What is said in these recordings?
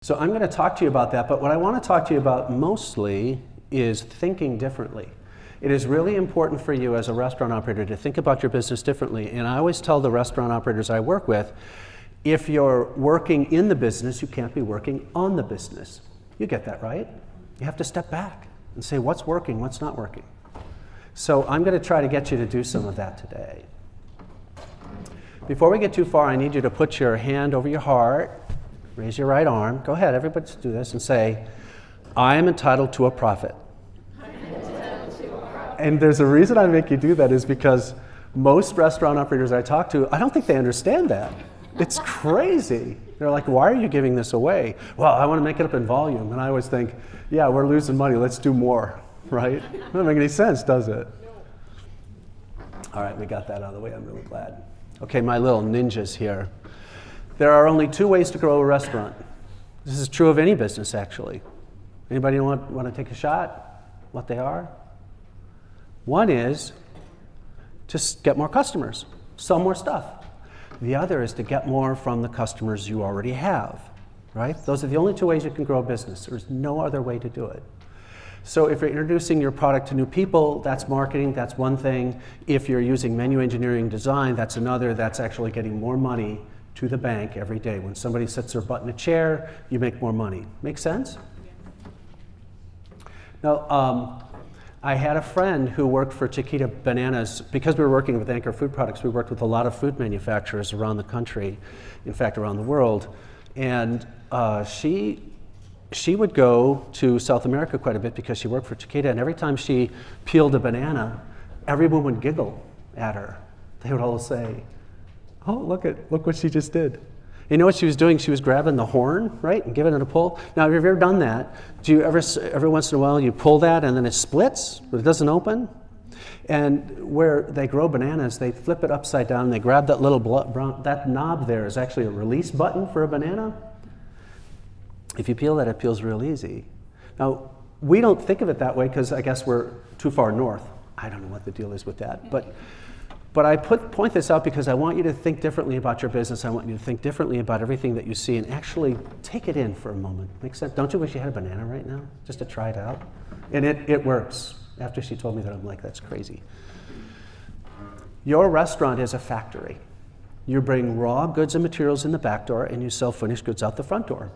So I'm going to talk to you about that, but what I want to talk to you about mostly is thinking differently. It is really important for you as a restaurant operator to think about your business differently. And I always tell the restaurant operators I work with, if you're working in the business, you can't be working on the business. You get that, right? You have to step back and say what's working, what's not working. So I'm going to try to get you to do some of that today. Before we get too far, I need you to put your hand over your heart. Raise your right arm. Go ahead, everybody do this and say, I am entitled to a profit. And there's a reason I make you do that is because most restaurant operators I talk to, I don't think they understand that. It's crazy. They're like, why are you giving this away? Well, I want to make it up in volume. And I always think, yeah, we're losing money. Let's do more, right? It doesn't make any sense, does it? All right, we got that out of the way. I'm really glad. Okay, my little ninjas here. There are only two ways to grow a restaurant. This is true of any business, actually. Anybody want to take a shot? What they are? One is to get more customers, sell more stuff. The other is to get more from the customers you already have, right? Those are the only two ways you can grow a business. There's no other way to do it. So if you're introducing your product to new people, that's marketing, that's one thing. If you're using menu engineering design, that's another. That's actually getting more money to the bank every day. When somebody sits their butt in a chair, you make more money. Make sense? Now, I had a friend who worked for Chiquita Bananas. Because we were working with Anchor Food Products, we worked with a lot of food manufacturers around the country, in fact, around the world. And she would go to South America quite a bit because she worked for Chiquita, and every time she peeled a banana, everyone would giggle at her. They would all say, oh, look what she just did. You know what she was doing? She was grabbing the horn, right, and giving it a pull. Now, have you ever done that? Do you ever, every once in a while, you pull that and then it splits, but it doesn't open? And where they grow bananas, they flip it upside down, and they grab that little that knob there is actually a release button for a banana. If you peel that, it peels real easy. Now, we don't think of it that way because I guess we're too far north. I don't know what the deal is with that, but I point this out because I want you to think differently about your business. I want you to think differently about everything that you see and actually take it in for a moment. Make sense? Don't you wish you had a banana right now just to try it out? And it works. After she told me that, I'm like, that's crazy. Your restaurant is a factory. You bring raw goods and materials in the back door and you sell finished goods out the front door.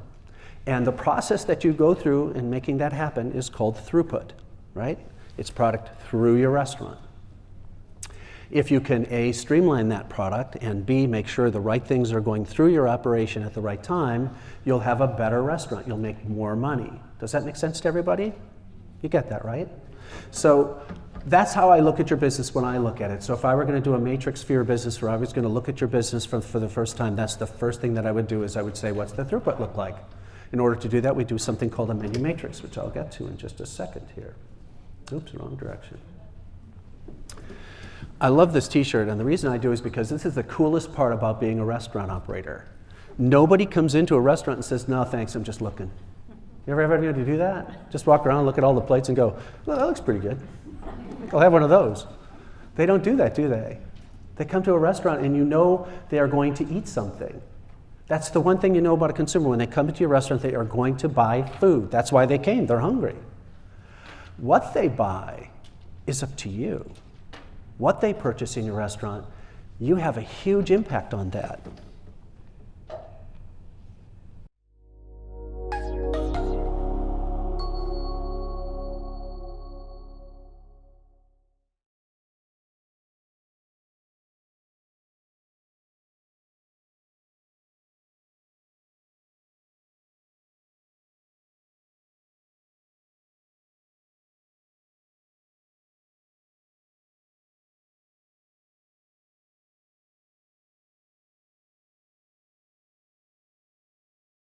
And the process that you go through in making that happen is called throughput, right? It's product through your restaurant. If you can A, streamline that product, and B, make sure the right things are going through your operation at the right time, you'll have a better restaurant. You'll make more money. Does that make sense to everybody? You get that, right? So that's how I look at your business when I look at it. So if I were going to do a matrix for your business, or I was going to look at your business for the first time, that's the first thing that I would do is I would say, what's the throughput look like? In order to do that, we do something called a menu matrix, which I'll get to in just a second here. Oops, wrong direction. I love this t-shirt, and the reason I do is because this is the coolest part about being a restaurant operator. Nobody comes into a restaurant and says, no, thanks, I'm just looking. You ever have anybody do that? Just walk around, look at all the plates and go, well, that looks pretty good. I'll have one of those. They don't do that, do they? They come to a restaurant and you know they are going to eat something. That's the one thing you know about a consumer. When they come into your restaurant, they are going to buy food. That's why they came. They're hungry. What they buy is up to you. What they purchase in your restaurant, you have a huge impact on that.